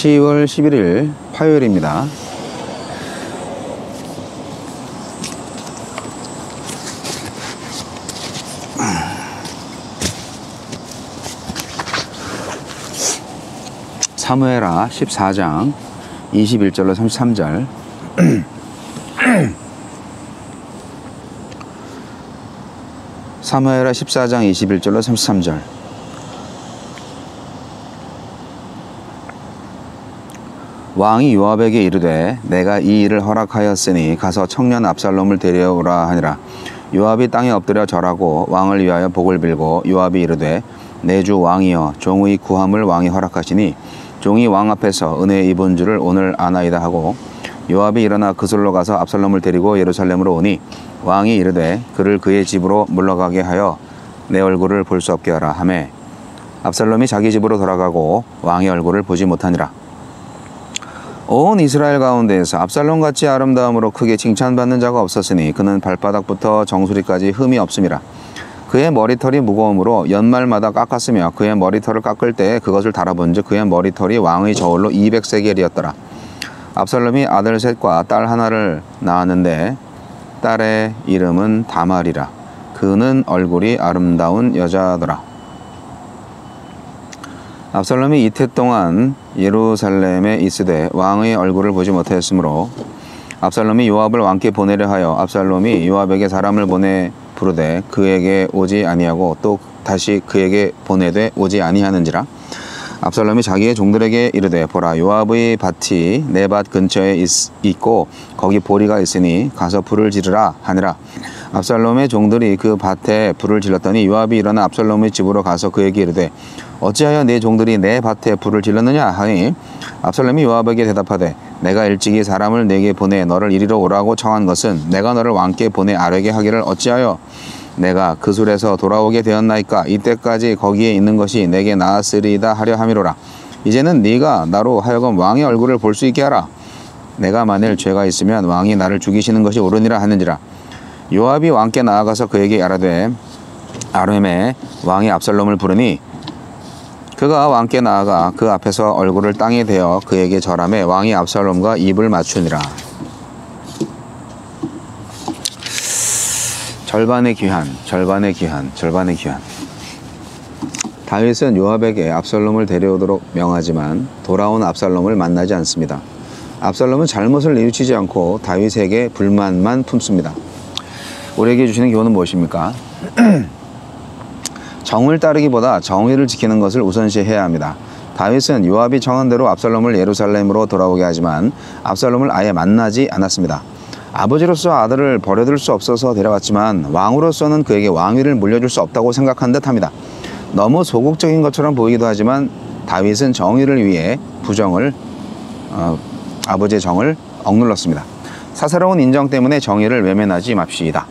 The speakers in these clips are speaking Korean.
10월 11일 화요일입니다. 사무엘하 14장 21절로 33절. 사무엘하 14장 21절로 33절. 왕이 요압에게 이르되 내가 이 일을 허락하였으니 가서 청년 압살롬을 데려오라 하니라. 요압이 땅에 엎드려 절하고 왕을 위하여 복을 빌고 요압이 이르되 내 주 왕이여 종의 구함을 왕이 허락하시니 종이 왕 앞에서 은혜 입은 줄을 오늘 아나이다 하고 요압이 일어나 그술로 가서 압살롬을 데리고 예루살렘으로 오니 왕이 이르되 그를 그의 집으로 물러가게 하여 내 얼굴을 볼 수 없게 하라 하매 압살롬이 자기 집으로 돌아가고 왕의 얼굴을 보지 못하니라. 온 이스라엘 가운데에서 압살롬같이 아름다움으로 크게 칭찬받는 자가 없었으니 그는 발바닥부터 정수리까지 흠이 없음이라. 그의 머리털이 무거움으로 연말마다 깎았으며 그의 머리털을 깎을 때 그것을 달아본즉 그의 머리털이 왕의 저울로 200세겔이었더라. 압살롬이 아들 셋과 딸 하나를 낳았는데 딸의 이름은 다말이라. 그는 얼굴이 아름다운 여자더라. 압살롬이 이태 동안 예루살렘에 있으되 왕의 얼굴을 보지 못하였으므로 압살롬이 요압을 왕께 보내려 하여 압살롬이 요압에게 사람을 보내 부르되 그에게 오지 아니하고 또 다시 그에게 보내되 오지 아니하는지라. 압살롬이 자기의 종들에게 이르되 보라 요압의 밭이 내 밭 근처에 있고 거기 보리가 있으니 가서 불을 지르라 하니라. 압살롬의 종들이 그 밭에 불을 질렀더니 요압이 일어나 압살롬의 집으로 가서 그에게 이르되 어찌하여 네 종들이 내 밭에 불을 질렀느냐 하니 압살롬이 요압에게 대답하되 내가 일찍이 사람을 내게 보내 너를 이리로 오라고 청한 것은 내가 너를 왕께 보내 아뢰게 하기를 어찌하여 내가 그술에서 돌아오게 되었나이까. 이때까지 거기에 있는 것이 내게 나았으리이다 하려 함이로라. 이제는 네가 나로 하여금 왕의 얼굴을 볼 수 있게 하라. 내가 만일 죄가 있으면 왕이 나를 죽이시는 것이 옳으니라 하는지라. 요압이 왕께 나아가서 그에게 아뢰되 아뢰매 왕이 압살롬을 부르니 그가 왕께 나아가 그 앞에서 얼굴을 땅에 대어 그에게 절하매 왕이 압살롬과 입을 맞추니라. 절반의 귀환, 절반의 귀환, 절반의 귀환. 다윗은 요압에게 압살롬을 데려오도록 명하지만 돌아온 압살롬을 만나지 않습니다. 압살롬은 잘못을 뉘우치지 않고 다윗에게 불만만 품습니다. 우리에게 주시는 교훈은 무엇입니까? 정을 따르기보다 정의를 지키는 것을 우선시해야 합니다. 다윗은 요압이 청한 대로 압살롬을 예루살렘으로 돌아오게 하지만 압살롬을 아예 만나지 않았습니다. 아버지로서 아들을 버려둘 수 없어서 데려왔지만 왕으로서는 그에게 왕위를 물려줄 수 없다고 생각한 듯합니다. 너무 소극적인 것처럼 보이기도 하지만 다윗은 정의를 위해 아버지의 정을 억눌렀습니다. 사사로운 인정 때문에 정의를 외면하지 맙시다.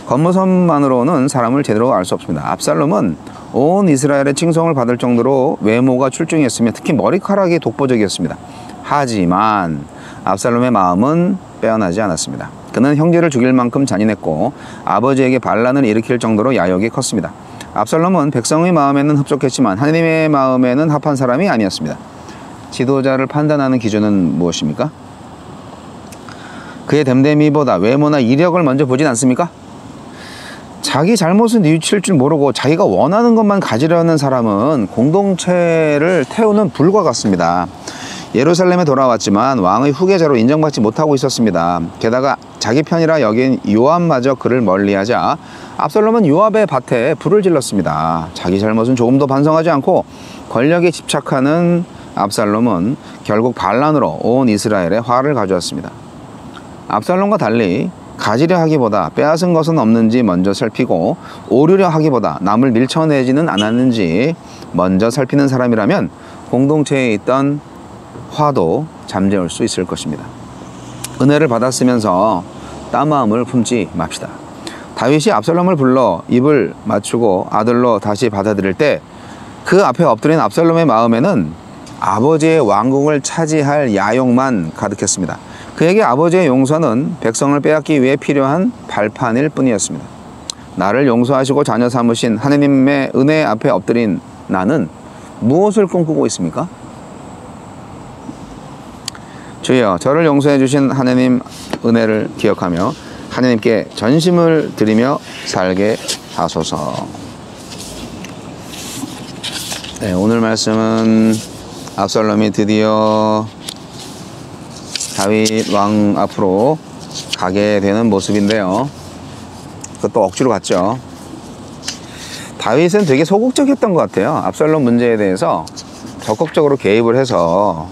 겉모습만으로는 사람을 제대로 알 수 없습니다. 압살롬은 온 이스라엘의 칭송을 받을 정도로 외모가 출중했으며 특히 머리카락이 독보적이었습니다. 하지만 압살롬의 마음은 빼어나지 않았습니다. 그는 형제를 죽일 만큼 잔인했고 아버지에게 반란을 일으킬 정도로 야욕이 컸습니다. 압살롬은 백성의 마음에는 흡족했지만 하나님의 마음에는 합한 사람이 아니었습니다. 지도자를 판단하는 기준은 무엇입니까? 그의 됨됨이보다 외모나 이력을 먼저 보진 않습니까? 자기 잘못을 뉘우칠 줄 모르고 자기가 원하는 것만 가지려는 사람은 공동체를 태우는 불과 같습니다. 예루살렘에 돌아왔지만 왕의 후계자로 인정받지 못하고 있었습니다. 게다가 자기 편이라 여긴 요압마저 그를 멀리하자 압살롬은 요압의 밭에 불을 질렀습니다. 자기 잘못은 조금도 반성하지 않고 권력에 집착하는 압살롬은 결국 반란으로 온 이스라엘에 화를 가져왔습니다. 압살롬과 달리 가지려 하기보다 빼앗은 것은 없는지 먼저 살피고 오르려 하기보다 남을 밀쳐내지는 않았는지 먼저 살피는 사람이라면 공동체에 있던 화도 잠재울 수 있을 것입니다. 은혜를 받았으면서 따마음을 품지 맙시다. 다윗이 압살롬을 불러 입을 맞추고 아들로 다시 받아들일 때 그 앞에 엎드린 압살롬의 마음에는 아버지의 왕궁을 차지할 야욕만 가득했습니다. 그에게 아버지의 용서는 백성을 빼앗기 위해 필요한 발판일 뿐이었습니다. 나를 용서하시고 자녀 삼으신 하느님의 은혜 앞에 엎드린 나는 무엇을 꿈꾸고 있습니까? 주여 저를 용서해 주신 하느님 은혜를 기억하며 하느님께 전심을 드리며 살게 하소서. 네, 오늘 말씀은 압살롬이 드디어 다윗 왕 앞으로 가게 되는 모습인데요. 그것도 억지로 갔죠. 다윗은 되게 소극적이었던 것 같아요. 압살롬 문제에 대해서 적극적으로 개입을 해서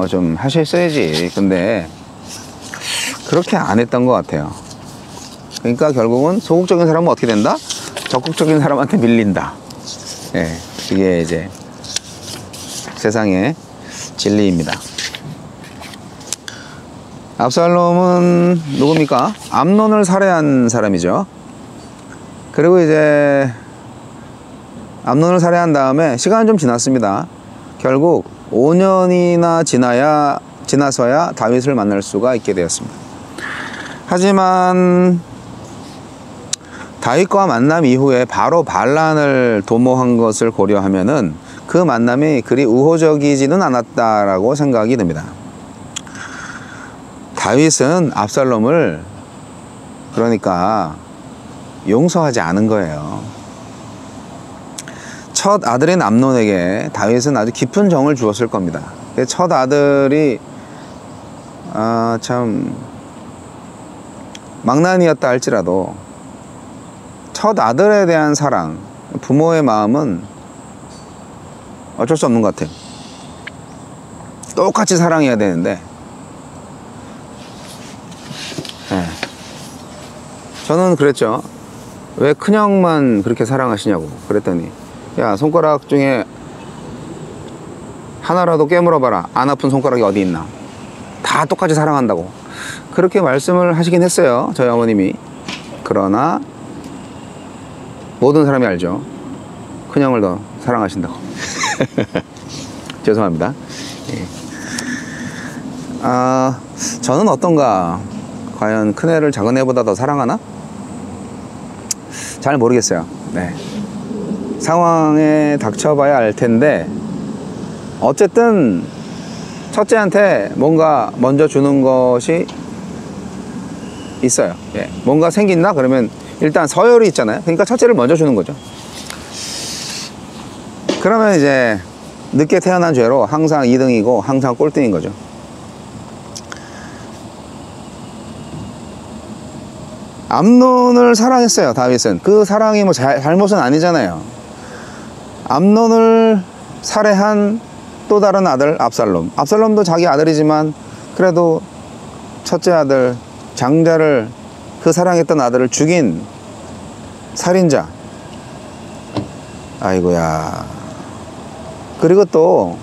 좀 하셨어야지. 근데 그렇게 안 했던 것 같아요. 그러니까 결국은 소극적인 사람은 어떻게 된다? 적극적인 사람한테 밀린다. 예, 이게 이제 세상의 진리입니다. 압살롬은 누굽니까? 암논을 살해한 사람이죠. 그리고 이제 암논을 살해한 다음에 시간은 좀 지났습니다. 결국 5년이나 지나서야 다윗을 만날 수가 있게 되었습니다. 하지만 다윗과 만남 이후에 바로 반란을 도모한 것을 고려하면은 그 만남이 그리 우호적이지는 않았다라고 생각이 듭니다. 다윗은 압살롬을 그러니까 용서하지 않은 거예요. 첫 아들인 암논에게 다윗은 아주 깊은 정을 주었을 겁니다. 첫 아들이 참 망난이었다 할지라도 첫 아들에 대한 사랑, 부모의 마음은 어쩔 수 없는 것 같아요. 똑같이 사랑해야 되는데 네. 저는 그랬죠. 왜 큰형만 그렇게 사랑하시냐고 그랬더니 야, 손가락 중에 하나라도 깨물어봐라. 안 아픈 손가락이 어디 있나. 다 똑같이 사랑한다고 그렇게 말씀을 하시긴 했어요, 저희 어머님이. 그러나 모든 사람이 알죠. 큰형을 더 사랑하신다고. 죄송합니다. 예. 저는 어떤가? 과연 큰애를 작은애보다 더 사랑하나? 잘 모르겠어요. 네. 상황에 닥쳐봐야 알 텐데 어쨌든 첫째한테 뭔가 먼저 주는 것이 있어요. 예. 뭔가 생긴다? 그러면 일단 서열이 있잖아요. 그러니까 첫째를 먼저 주는 거죠. 그러면 이제 늦게 태어난 죄로 항상 2등이고 항상 꼴등인 거죠. 암논을 사랑했어요, 다윗은. 그 사랑이 뭐 잘못은 아니잖아요. 암논을 살해한 또 다른 아들 압살롬. 압살롬도 자기 아들이지만 그래도 첫째 아들 장자를, 그 사랑했던 아들을 죽인 살인자. 아이고야. 그리고 또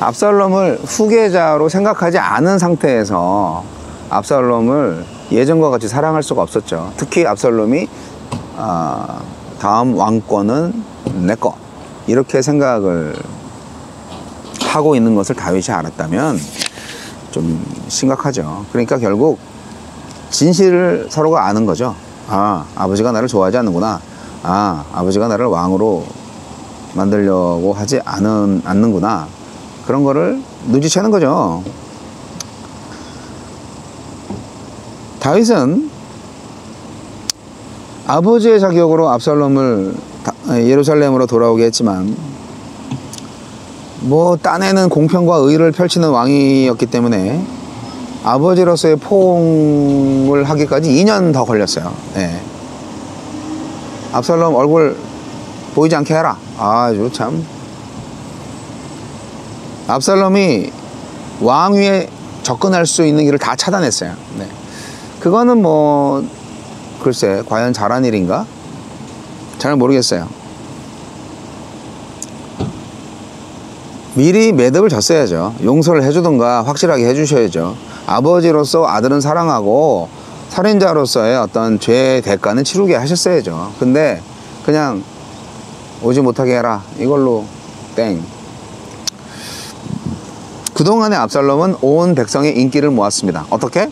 압살롬을 후계자로 생각하지 않은 상태에서 압살롬을 예전과 같이 사랑할 수가 없었죠. 특히 압살롬이 다음 왕권은 내꺼 이렇게 생각을 하고 있는 것을 다윗이 알았다면 좀 심각하죠. 그러니까 결국 진실을 서로가 아는 거죠. 아버지가 나를 좋아하지 않는구나. 아버지가 나를 왕으로 만들려고 하지 않는구나. 그런 거를 눈치채는 거죠. 다윗은 아버지의 자격으로 압살롬을 예루살렘으로 돌아오게 했지만 뭐 딴에는 공평과 의를 펼치는 왕이었기 때문에 아버지로서의 포옹을 하기까지 2년 더 걸렸어요. 네. 압살롬 얼굴 보이지 않게 해라. 아주 참. 압살롬이 왕위에 접근할 수 있는 길을 다 차단했어요. 네. 그거는 뭐 글쎄 과연 잘한 일인가? 잘 모르겠어요. 미리 매듭을 졌어야죠. 용서를 해주든가 확실하게 해주셔야죠. 아버지로서 아들은 사랑하고 살인자로서의 어떤 죄의 대가는 치르게 하셨어야죠. 근데 그냥 오지 못하게 해라 이걸로 땡. 그동안의 압살롬은 온 백성의 인기를 모았습니다. 어떻게?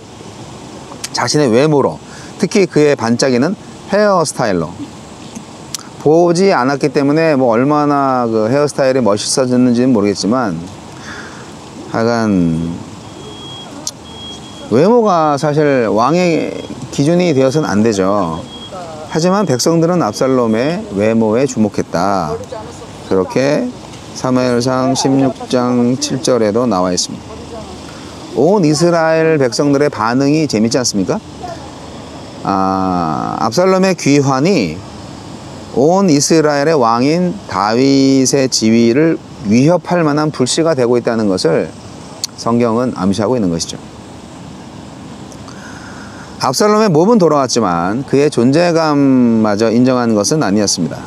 자신의 외모로, 특히 그의 반짝이는 헤어스타일로. 보지 않았기 때문에 뭐 얼마나 그 헤어스타일이 멋있어졌는지는 모르겠지만 하여간 외모가 사실 왕의 기준이 되어서는 안 되죠. 하지만 백성들은 압살롬의 외모에 주목했다. 그렇게 사무엘상 16장 7절에도 나와 있습니다. 온 이스라엘 백성들의 반응이 재밌지 않습니까? 압살롬의 귀환이 온 이스라엘의 왕인 다윗의 지위를 위협할 만한 불씨가 되고 있다는 것을 성경은 암시하고 있는 것이죠. 압살롬의 몸은 돌아왔지만 그의 존재감마저 인정한 것은 아니었습니다.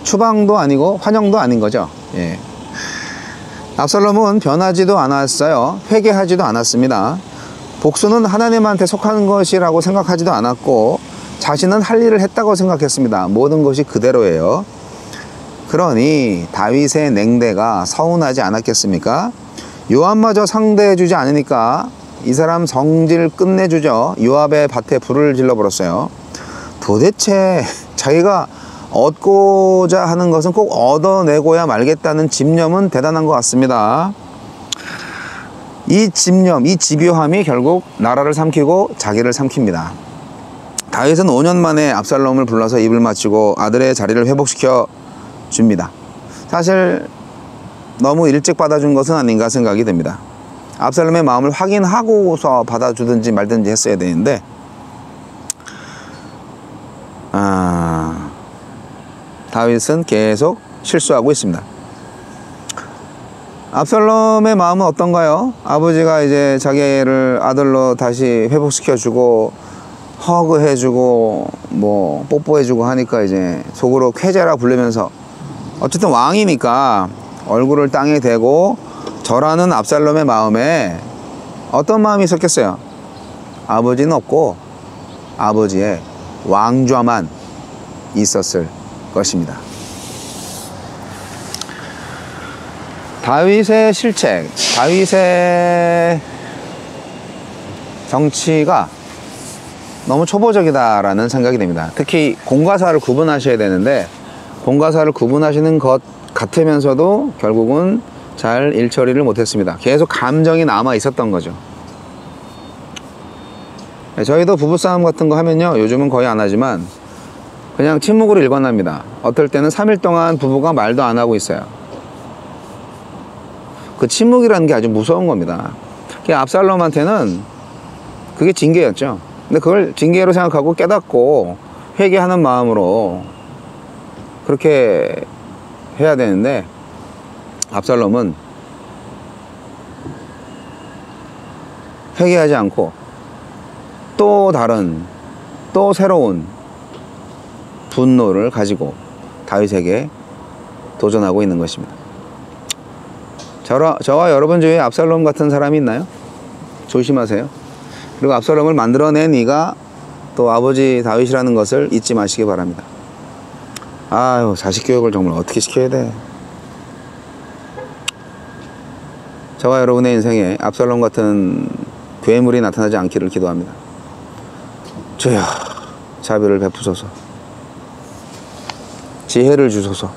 추방도 아니고 환영도 아닌 거죠. 예. 압살롬은 변하지도 않았어요. 회개하지도 않았습니다. 복수는 하나님한테 속하는 것이라고 생각하지도 않았고 자신은 할 일을 했다고 생각했습니다. 모든 것이 그대로예요. 그러니 다윗의 냉대가 서운하지 않았겠습니까? 요압마저 상대해주지 않으니까 이 사람 성질 끝내주죠. 요압의 밭에 불을 질러버렸어요. 도대체 자기가 얻고자 하는 것은 꼭 얻어내고야 말겠다는 집념은 대단한 것 같습니다. 이 집념, 이 집요함이 결국 나라를 삼키고 자기를 삼킵니다. 다윗은 5년 만에 압살롬을 불러서 입을 맞추고 아들의 자리를 회복시켜 줍니다. 사실 너무 일찍 받아준 것은 아닌가 생각이 됩니다. 압살롬의 마음을 확인하고서 받아주든지 말든지 했어야 되는데 다윗은 계속 실수하고 있습니다. 압살롬의 마음은 어떤가요? 아버지가 이제 자기를 아들로 다시 회복시켜주고 허그해주고 뭐 뽀뽀해주고 하니까 이제 속으로 쾌재라 부르면서 어쨌든 왕이니까 얼굴을 땅에 대고 절하는 압살롬의 마음에 어떤 마음이 있었겠어요? 아버지는 없고 아버지의 왕좌만 있었을 것입니다. 다윗의 실책, 다윗의 정치가 너무 초보적이다라는 생각이 듭니다. 특히 공과사를 구분하셔야 되는데 공과사를 구분하시는 것 같으면서도 결국은 잘 일처리를 못했습니다. 계속 감정이 남아 있었던 거죠. 저희도 부부싸움 같은 거 하면요, 요즘은 거의 안 하지만 그냥 침묵으로 일관합니다. 어떨 때는 3일 동안 부부가 말도 안 하고 있어요. 그 침묵이라는 게 아주 무서운 겁니다. 압살롬한테는 그게 징계였죠. 근데 그걸 징계로 생각하고 깨닫고 회개하는 마음으로 그렇게 해야 되는데 압살롬은 회개하지 않고 또 다른 또 새로운 분노를 가지고 다윗에게 도전하고 있는 것입니다. 저와 여러분 중에 압살롬 같은 사람이 있나요? 조심하세요. 그리고 압살롬을 만들어낸 이가 또 아버지 다윗이라는 것을 잊지 마시기 바랍니다. 아유, 자식 교육을 정말 어떻게 시켜야 돼. 저와 여러분의 인생에 압살롬 같은 괴물이 나타나지 않기를 기도합니다. 주여, 자비를 베푸소서, 지혜를 주소서,